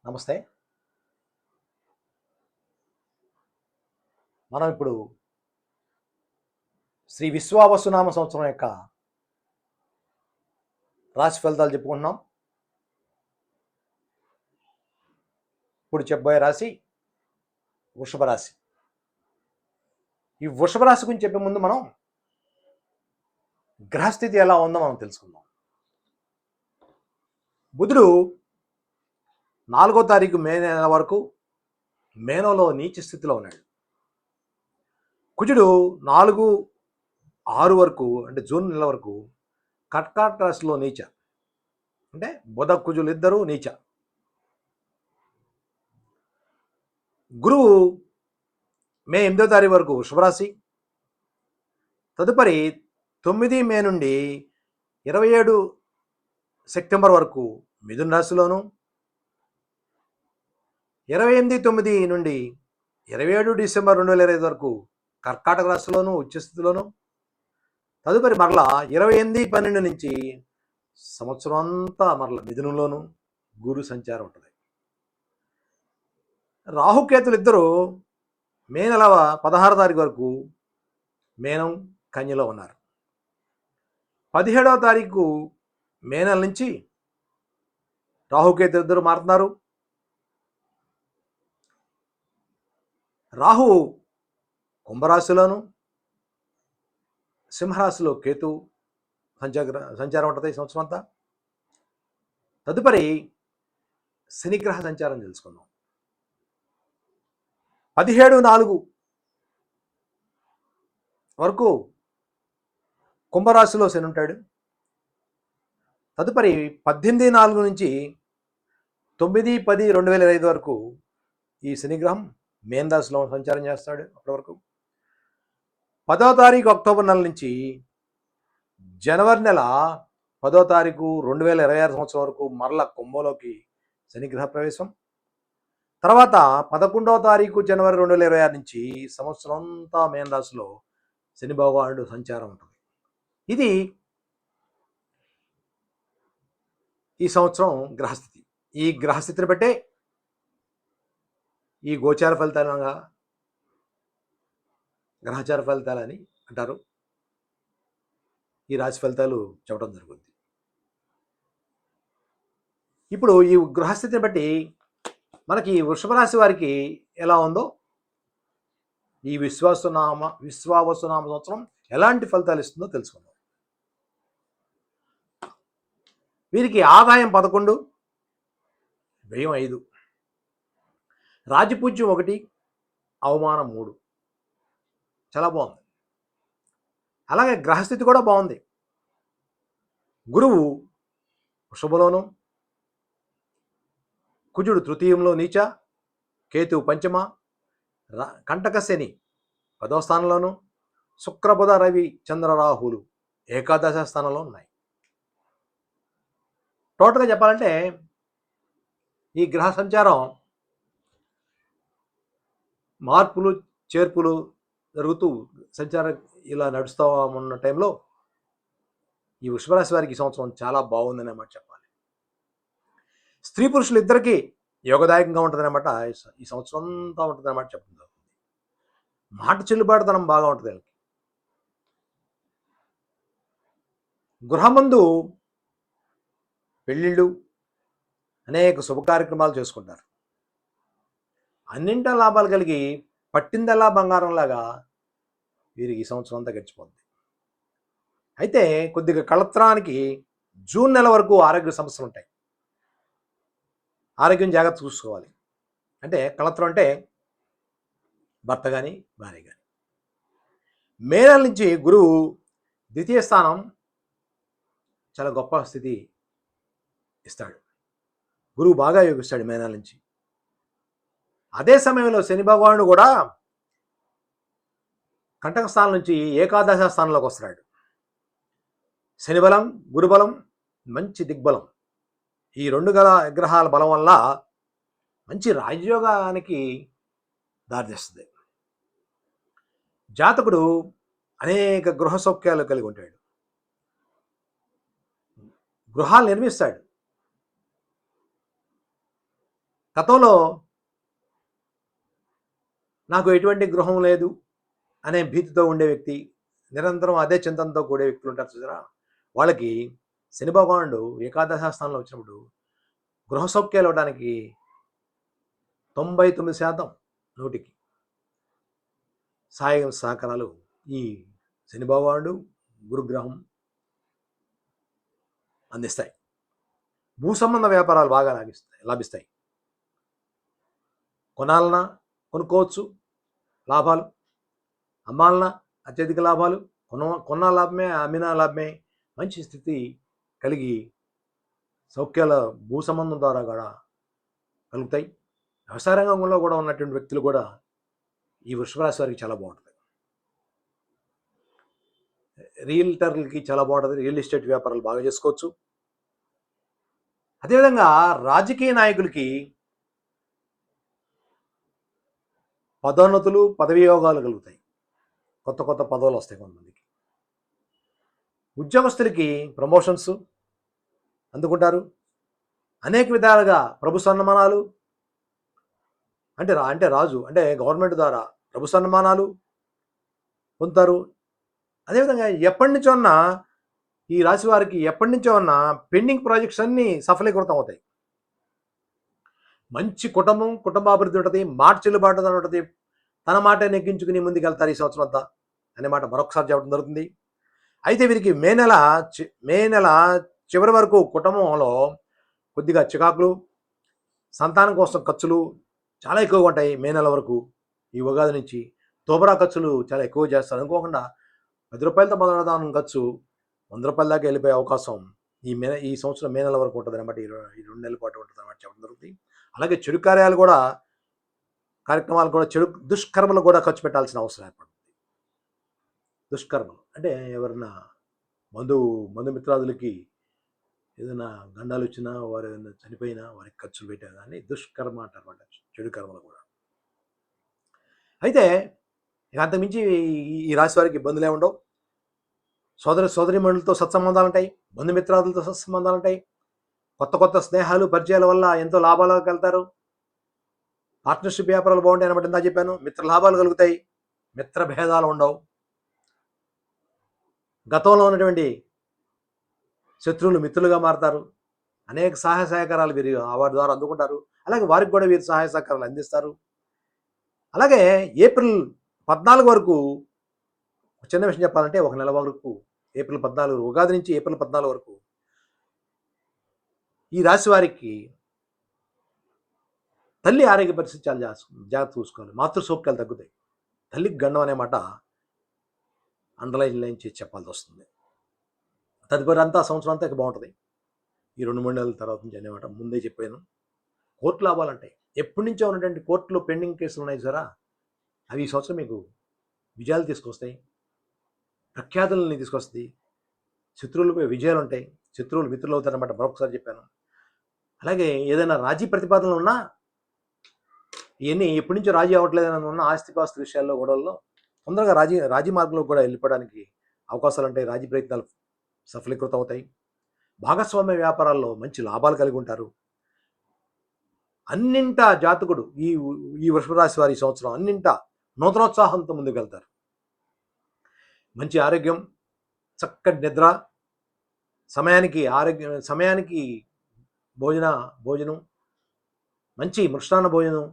నమస్తే. మనం ఇప్పుడు శ్రీ విశ్వావసునామ సంవత్సరం యొక్క రాశి ఫలితాలు చెప్పుకుంటున్నాం. ఇప్పుడు చెప్పబోయే రాశి వృషభ రాశి. ఈ వృషభ రాశి గురించి చెప్పే ముందు మనం గ్రహస్థితి ఎలా ఉందో మనం తెలుసుకుందాం. బుధుడు 4వ తారీఖు మే నెల వరకు మేనంలో నీచ స్థితిలో ఉన్నాడు. కుజుడు 4, 6 వరకు అంటే జూన్ నెల వరకు కర్కాటక రాశిలో నీచ, అంటే బుధ కుజులు ఇద్దరు నీచ. గురువు మే 8వ తారీఖు వరకు వృషభరాశి, తదుపరి 9 మే నుండి 27 సెప్టెంబర్ వరకు మిథున రాశిలోను, 28/9 నుండి 27 డిసెంబర్ 2025 వరకు కర్కాటక రాశిలోను ఉచ్చస్థితిలోను, తదుపరి మరలా 28/12 నుంచి సంవత్సరం అంతా మరల మిథునంలోను గురు సంచారం ఉంటుంది. రాహుకేతులు ఇద్దరు మే నెల 16వ తారీఖు వరకు మేనం కన్యలో ఉన్నారు. 17వ తారీఖు మే నెల నుంచి రాహుకేతులు ఇద్దరు మారుతున్నారు. రాహు కుంభరాశిలోను, సింహరాశిలో కేతు సంచారం ఉంటుంది ఈ సంవత్సరం అంతా. తదుపరి శనిగ్రహ సంచారం తెలుసుకుందాం. 17/4 వరకు కుంభరాశిలో శని ఉంటాడు. తదుపరి 18/4 నుంచి 9/10/2025 వరకు ఈ శనిగ్రహం మేన రాశిలో సంచారం చేస్తాడు. అప్పటి వరకు 10వ తారీఖు అక్టోబర్ నెల నుంచి జనవరి నెల 10వ తారీఖు 2026 సంవత్సరం వరకు మరల కుంభంలోకి శనిగ్రహ ప్రవేశం. తర్వాత 11వ తారీఖు జనవరి 2026 నుంచి సంవత్సరం అంతా మేన రాశిలో శని భగవానుడు సంచారం ఉంటుంది. ఇది ఈ సంవత్సరం గ్రహస్థితి. ఈ గ్రహస్థితిని బట్టే ఈ గోచార ఫలితాలుగా గ్రహచార ఫలితాలని అంటారు. ఈ రాశి ఫలితాలు చెప్పడం జరుగుతుంది. ఇప్పుడు ఈ గ్రహస్థితిని బట్టి మనకి వృషభ రాశి వారికి ఎలా ఉందో, ఈ విశ్వావసునామ సంవత్సరం ఎలాంటి ఫలితాలు ఇస్తుందో తెలుసుకుందాం. వీరికి ఆదాయం 11, వ్యయం 5, రాజపూజ్యం 1, అవమానం 3. చాలా బాగుంది. అలాగే గ్రహస్థితి కూడా బాగుంది. గురువు వృషభలోను, కుజుడు తృతీయంలో నీచ, కేతు పంచమ, కంటక శని 10వ స్థానంలోను, శుక్రబుధ రవి చంద్ర రాహులు ఏకాదశ స్థానంలో ఉన్నాయి. టోటల్గా చెప్పాలంటే ఈ గ్రహ సంచారం మార్పులు చేర్పులు జరుగుతూ సంచారం ఇలా నడుస్తూ ఉన్న టైంలో ఈ వృషభరాశి వారికి ఈ సంవత్సరం చాలా బాగుందనే మాట చెప్పాలి. స్త్రీ పురుషులు ఇద్దరికీ యోగదాయకంగా ఉంటుందన్నమాట. ఈ సంవత్సరం అంతా ఉంటుందన్నమాట చెప్పడం జరుగుతుంది. మాట చెల్లుబాటుతనం బాగా ఉంటుంది వీళ్ళకి. గృహమందు పెళ్ళిళ్ళు, అనేక శుభ కార్యక్రమాలు చేసుకుంటారు. అన్నింటా లాభాలు కలిగి పట్టిందల్లా బంగారంలాగా వీరికి ఈ సంవత్సరం అంతా గడిచిపోతుంది. అయితే కొద్దిగా కళత్రానికి జూన్ నెల వరకు ఆరోగ్య సమస్యలు ఉంటాయి. ఆరోగ్యం జాగ్రత్త చూసుకోవాలి. అంటే కళత్రం అంటే భర్త కానీ భార్య కానీ. మే నెల నుంచి గురువు ద్వితీయ స్థానం చాలా గొప్ప స్థితి ఇస్తాడు. గురువు బాగా యోగిస్తాడు మే నెల నుంచి. అదే సమయంలో శని భగవానుడు కూడా కంటక స్థానం నుంచి ఏకాదశ స్థానంలోకి వస్తున్నాడు. శని బలం, గురుబలం, మంచి దిగ్బలం, ఈ 2 గ్రహాల బలం వల్ల మంచి రాజయోగానికి దారితీస్తుంది. జాతకుడు అనేక గృహ సౌఖ్యాలు కలిగి ఉంటాడు. గృహాలు నిర్మిస్తాడు. గతంలో నాకు ఎటువంటి గృహం లేదు అనే భీతితో ఉండే వ్యక్తి, నిరంతరం అదే చింతనతో కూడే వ్యక్తులు ఉంటారు చూసారా, వాళ్ళకి శని భగవానుడు ఏకాదశ స్థానంలో వచ్చినప్పుడు గృహ సౌఖ్యాలు ఇవ్వడానికి 99% నూటికి సహకారాలు ఈ శని భగవానుడు, గురుగ్రహం అందిస్తాయి. భూ సంబంధ వ్యాపారాలు బాగా లాభిస్తాయి. కొనాలన్నా కొనుక్కోవచ్చు, లాభాలు. అమ్మాలన్నా అత్యధిక లాభాలు. కొన్న లాభమే, అమ్మిన లాభమే. మంచి స్థితి కలిగి సౌఖ్యాల భూ సంబంధం ద్వారా కూడా కలుగుతాయి. వ్యవసాయ రంగంలో కూడా ఉన్నటువంటి వ్యక్తులు కూడా ఈ వృషభ రాశి వారికి చాలా బాగుంటుంది. రియల్టర్లకి చాలా బాగుంటుంది. రియల్ ఎస్టేట్ వ్యాపారాలు బాగా చేసుకోవచ్చు. అదేవిధంగా రాజకీయ నాయకులకి పదోన్నతులు, పదవి యోగాలు కలుగుతాయి. కొత్త కొత్త పదవులు వస్తాయి కొంతమందికి. ఉద్యోగస్తులకి ప్రమోషన్స్ అందుకుంటారు. అనేక విధాలుగా ప్రభు సన్మానాలు అంటే రాజు అంటే గవర్నమెంట్ ద్వారా ప్రభు సన్మానాలు పొందుతారు. అదేవిధంగా ఎప్పటి నుంచో ఉన్న ఈ రాశి వారికి ఎప్పటి నుంచో ఉన్న పెండింగ్ ప్రాజెక్ట్స్ అన్నీ సఫలీకృతం అవుతాయి. మంచి కుటుంబాభివృద్ధి ఉంటుంది. మాట చెల్లుబాటు ఉంటుంది. తన మాట నెగ్గించుకుని ముందుకెళ్తారు ఈ సంవత్సరం అంతా అనే మాట మరొకసారి చెప్పడం జరుగుతుంది. అయితే వీరికి మే నెల చివరి వరకు కుటుంబంలో కొద్దిగా చికాకులు, సంతానం కోసం ఖర్చులు చాలా ఎక్కువగా ఉంటాయి. మే నెల వరకు ఈ ఉగాది నుంచి తోబరా ఖర్చులు చాలా ఎక్కువ చేస్తారు. అనుకోకుండా 10 రూపాయలతో మొదలెడదాం ఖర్చు 100 రూపాయల దాకా వెళ్ళిపోయే అవకాశం ఈ సంవత్సరం మే నెల వరకు ఉంటుంది అనమాట. ఈ 2 నెలల పాటు ఉంటుంది అనమాట చెప్పడం జరుగుతుంది. అలాగే చెడు కార్యక్రమాలు కూడా దుష్కర్మలు కూడా ఖర్చు పెట్టాల్సిన అవసరం ఏర్పడుతుంది. దుష్కర్మలు అంటే ఎవరైనా బంధుమిత్రాదులకి ఏదైనా గండాలు వచ్చినా, వారు ఏదైనా చనిపోయినా వారికి ఖర్చులు పెట్టేదాన్ని దుష్కర్మ అంటారు అన్నమాట. చెడు కర్మలు కూడా. అయితే ఇక అంతకుమించి ఈ రాశి వారికి ఇబ్బందులే ఉండవు. సోదరిమణులతో సత్సంబంధాలు ఉంటాయి. బంధుమిత్రాదులతో సత్సంబంధాలు ఉంటాయి. కొత్త స్నేహాలు, పరిచయాల వల్ల ఎంతో లాభాలకు వెళ్తారు. పార్ట్నర్షిప్ వ్యాపారాలు బాగుంటాయి అనమాట. ఇందా చెప్పాను, మిత్ర లాభాలు కలుగుతాయి. మిత్ర భేదాలు ఉండవు. గతంలో ఉన్నటువంటి శత్రువులు మిత్రులుగా మారతారు. అనేక సహాయ సహకారాలు వీరి వారి ద్వారా అందుకుంటారు. అలాగే వారికి కూడా వీరు సహాయ సహకారాలు అందిస్తారు. అలాగే ఏప్రిల్ 14 వరకు చిన్న విషయం చెప్పాలంటే, ఒక నెల వరకు ఏప్రిల్ 14 ఉగాది నుంచి ఏప్రిల్ 14 వరకు ఈ రాశి వారికి తల్లి ఆరోగ్య పరిస్థితి చాలా జాగ్రత్త చూసుకోవాలి. మాతృ సౌఖ్యాలు తగ్గుతాయి. తల్లికి గండం అనే మాట అండర్లైన్ చేసి చెప్పాల్సి వస్తుంది. తదుపరి అంతా సంవత్సరం అంతా ఇక బాగుంటుంది. ఈ 2-3 నెలల తర్వాత నుంచి అనేమాట ముందే చెప్పాను. కోర్టు లాభాలు అంటాయి. ఎప్పటి నుంచో ఉన్నటువంటి కోర్టులో పెండింగ్ కేసులు ఉన్నాయి సరా, అవి ఈ సంవత్సరం మీకు విజయాలు తీసుకొస్తాయి. ప్రఖ్యాతులని తీసుకొస్తాయి. శత్రువులపై విజయాలు ఉంటాయి. శత్రువులు మిత్రులు అవుతారన్నమాట. మరొకసారి చెప్పాను. అలాగే ఏదైనా రాజీ ప్రతిపాదనలు ఉన్నా, ఇవన్నీ ఎప్పటి నుంచో రాజీ అవ్వట్లేదని ఉన్న ఆస్తిపాస్తు విషయాల్లో గొడవల్లో తొందరగా రాజీ మార్గంలో కూడా వెళ్ళిపోవడానికి అవకాశాలు ఉంటాయి. రాజీ ప్రయత్నాలు సఫలీకృతం అవుతాయి. భాగస్వామ్య వ్యాపారాల్లో మంచి లాభాలు కలిగి ఉంటారు. అన్నింటా జాతకుడు ఈ వృషభ రాశి వారి సంవత్సరం అన్నింటా నూతనోత్సాహంతో ముందుకు వెళ్తారు. మంచి ఆరోగ్యం, చక్కటి నిద్ర, సమయానికి భోజనం, మంచి మృష్టాన్న భోజనం,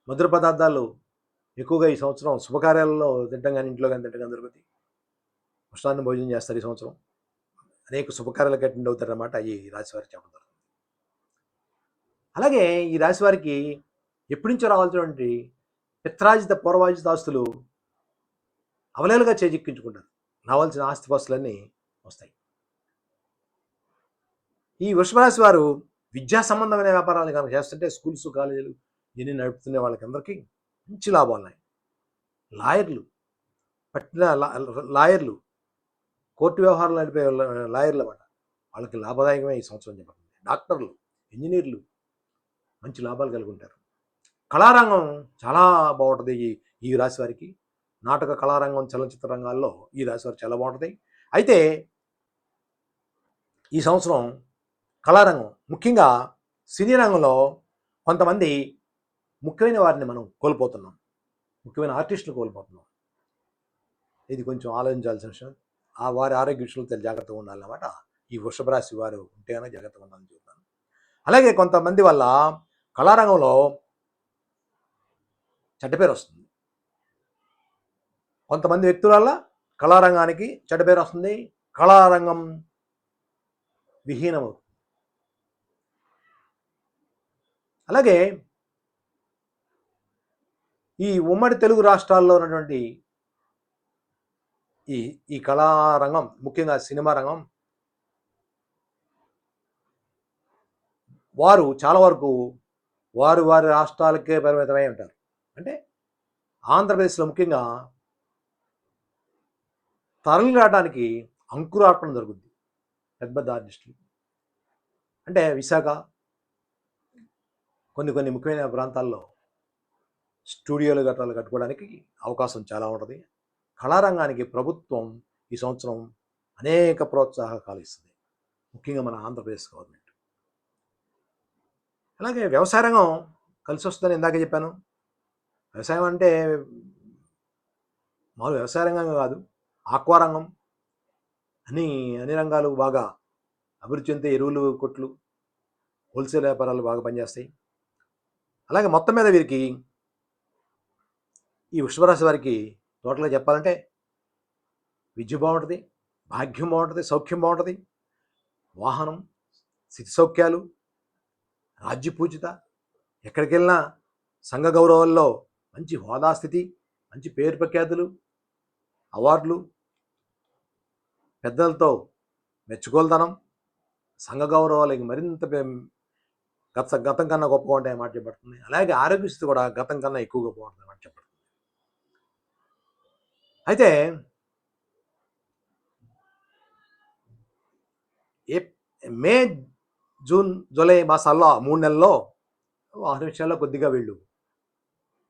మధుర పదార్థాలు ఎక్కువగా ఈ సంవత్సరం శుభకార్యాలలో తింటాం కానీ ఇంట్లో కానీ తింటాం జరుగుతుంది. మృష్టాన్న భోజనం చేస్తారు ఈ సంవత్సరం. అనేక శుభకార్యాలకు అటెండ్ అవుతారన్నమాట ఈ రాశి వారికి చెప్పడం జరుగుతుంది. అలాగే ఈ రాశి వారికి ఎప్పటి నుంచో రావాల్సినటువంటి పిత్రార్జిత పూర్వార్జిత ఆస్తులు అవలేలుగా చేజిక్కించుకుంటారు. రావాల్సిన ఆస్తిపాస్తులన్నీ వస్తాయి. ఈ వృషభరాశి వారు విద్యా సంబంధమైన వ్యాపారాలు కనుక చేస్తుంటే, స్కూల్స్, కాలేజీలు ఇవన్నీ నడుపుతున్న వాళ్ళకి అందరికీ మంచి లాభాలు ఉన్నాయి. లాయర్లు కోర్టు వ్యవహారాలు నడిపే లాయర్లు అన్నమాట. వాళ్ళకి లాభదాయకమే ఈ సంవత్సరం చెప్పండి. డాక్టర్లు, ఇంజనీర్లు మంచి లాభాలు కలిగి ఉంటారు. కళారంగం చాలా బాగుంటుంది ఈ రాశి వారికి. నాటక కళారంగం, చలనచిత్ర రంగాల్లో ఈ రాశి వారికి చాలా బాగుంటుంది. అయితే ఈ సంవత్సరం కళారంగం, ముఖ్యంగా సినీ రంగంలో కొంతమంది ముఖ్యమైన వారిని మనం కోల్పోతున్నాం, ముఖ్యమైన ఆర్టిస్టులు కోల్పోతున్నాం. ఇది కొంచెం ఆలోచించాల్సిన విషయం. వారి ఆరోగ్య విషయంలో జాగ్రత్తగా ఉండాలన్నమాట. ఈ వృషభ రాశి వారు ఉంటే కనుక జాగ్రత్తగా ఉండాలని చెప్తాను. అలాగే కొంతమంది వల్ల కళారంగంలో చెడ్డ పేరు వస్తుంది. కొంతమంది వ్యక్తుల వల్ల కళారంగానికి చెడ్డ పేరు వస్తుంది, కళారంగం విహీనమవుతుంది. అలాగే ఈ ఉమ్మడి తెలుగు రాష్ట్రాల్లో ఉన్నటువంటి ఈ ఈ కళారంగం, ముఖ్యంగా సినిమా రంగం, వారు చాలా వరకు వారి రాష్ట్రాలకే పరిమితమై ఉంటారు. అంటే ఆంధ్రప్రదేశ్లో ముఖ్యంగా తరలి రావడానికి అంకురార్పణ జరుగుద్ది పెద్ద పెద్ద ఆర్టిస్టులు. అంటే విశాఖ, కొన్ని ముఖ్యమైన ప్రాంతాల్లో స్టూడియోలు గట్రాలు కట్టుకోవడానికి అవకాశం చాలా ఉంటుంది. కళారంగానికి ప్రభుత్వం ఈ సంవత్సరం అనేక ప్రోత్సాహకాలు ఇస్తుంది, ముఖ్యంగా మన ఆంధ్రప్రదేశ్ గవర్నమెంట్. అలాగే వ్యవసాయ రంగం కలిసి వస్తుందని ఇందాకే చెప్పాను. వ్యవసాయం అంటే మామూలు వ్యవసాయ రంగం కాదు, ఆక్వా రంగం, అన్ని రంగాలు బాగా అభివృద్ధి చెందితే ఎరువులు కొట్లు, హోల్సేల్ వ్యాపారాలు బాగా పనిచేస్తాయి. అలాగే మొత్తం మీద వీరికి, ఈ వృషభరాశి వారికి టోటల్గా చెప్పాలంటే విద్య బాగుంటుంది, భాగ్యం బాగుంటుంది, సౌఖ్యం బాగుంటుంది, వాహనం, స్థితి సౌఖ్యాలు, రాజ్య పూజిత, ఎక్కడికి వెళ్ళినా సంఘ గౌరవాల్లో మంచి హోదా స్థితి, మంచి పేరు ప్రఖ్యాతులు, అవార్డులు, పెద్దలతో మెచ్చుకోలుతనం, సంఘ గౌరవాలకి మరింత గతం కన్నా గొప్పగా ఉంటాయి మాట చెప్పబడుతుంది. అలాగే ఆరోగ్య స్థితి కూడా గతం కన్నా ఎక్కువగా బాగుంటుంది మాట చెప్పబడుతుంది. అయితే మే, జూన్, జూలై మాసాల్లో 3 నెలల్లో వాహన విషయాల్లో కొద్దిగా వీళ్ళు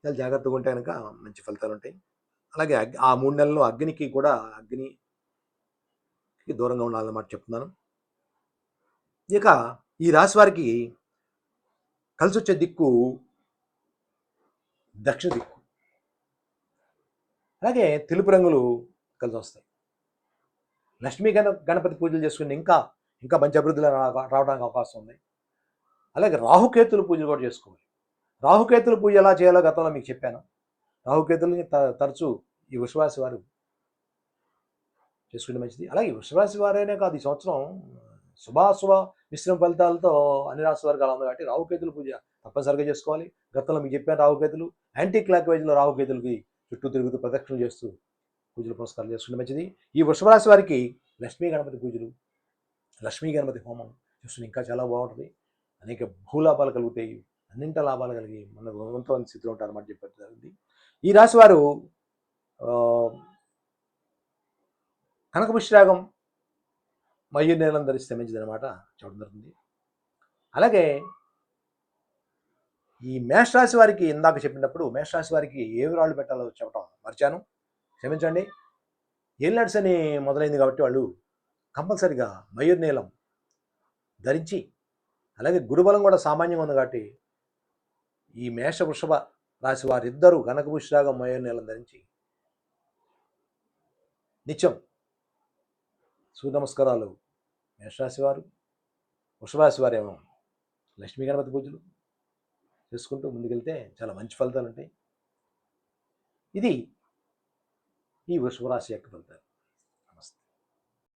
చాలా జాగ్రత్తగా ఉంటే కనుక మంచి ఫలితాలు ఉంటాయి. అలాగే ఆ 3 నెలల్లో అగ్నికి దూరంగా ఉండాలన్నమాట చెప్తున్నాను. ఇక ఈ రాశి వారికి కలిసి వచ్చే దిక్కు దక్షిణ దిక్కు. అలాగే తెలుపు రంగులు కలిసి వస్తాయి. లక్ష్మీ గణపతి పూజలు చేసుకుని ఇంకా మంచి అభివృద్ధిలో రావడానికి అవకాశం ఉంది. అలాగే రాహుకేతుల పూజలు కూడా చేసుకోవాలి. రాహుకేతుల పూజ ఎలా చేయాలో గతంలో మీకు చెప్పాను. రాహుకేతుల్ని తరచూ ఈ వృషభరాశి వారు చేసుకుంటే మంచిది. అలాగే వృషభరాశి వారైనా కాదు, ఈ సంవత్సరం శుభాశుభ మిశ్రమ ఫలితాలతో అన్ని రాశి వారికి అలా ఉంది కాబట్టి రాహుకేతుల పూజ తప్పనిసరిగా చేసుకోవాలి. గతంలో మీకు చెప్పాను, రాహుకేతులు యాంటీ క్లాక్ వైజ్లో రాహుకేతులకి చుట్టూ తిరుగుతూ ప్రదక్షిణలు చేస్తూ పూజలు పురస్కారాలు చేసుకుంటే మంచిది. ఈ వృషభరాశి వారికి లక్ష్మీ గణపతి పూజలు, లక్ష్మీ గణపతి హోమం చూసుకుని ఇంకా చాలా బాగుంటుంది. అనేక భూలాభాలు కలుగుతాయి, అన్నింట లాభాలు కలిగి మన వంతమైన స్థితిలో ఉంటారన్నమాట చెప్పడం జరిగింది. ఈ రాశి వారు కనకపుష్యరాగం మయూర నీలం ధరిస్తే మంచిదన్నమాట చెప్పడం జరుగుతుంది. అలాగే ఈ మేషరాశి వారికి ఇందాక చెప్పినప్పుడు మేషరాశి వారికి ఏవి రాళ్ళు పెట్టాలో చెప్పడం మర్చాను, క్షమించండి. ఏలినాడ్స్ అని మొదలైంది కాబట్టి వాళ్ళు కంపల్సరిగా మయూర నీలం ధరించి, అలాగే గురుబలం కూడా సామాన్యంగా ఉంది కాబట్టి ఈ మేష వృషభ రాశి వారిద్దరూ కనకపుష్యరాగం మయూర నీలం ధరించి నిత్యం సూర్య నమస్కారాలు మేషరాశి వారు, వృషభరాశి వారు ఏమో లక్ష్మీ గణపతి పూజలు చేసుకుంటూ ముందుకెళ్తే చాలా మంచి ఫలితాలు ఉంటాయి. ఇది ఈ వృషభరాశి యొక్క ఫలితాలు.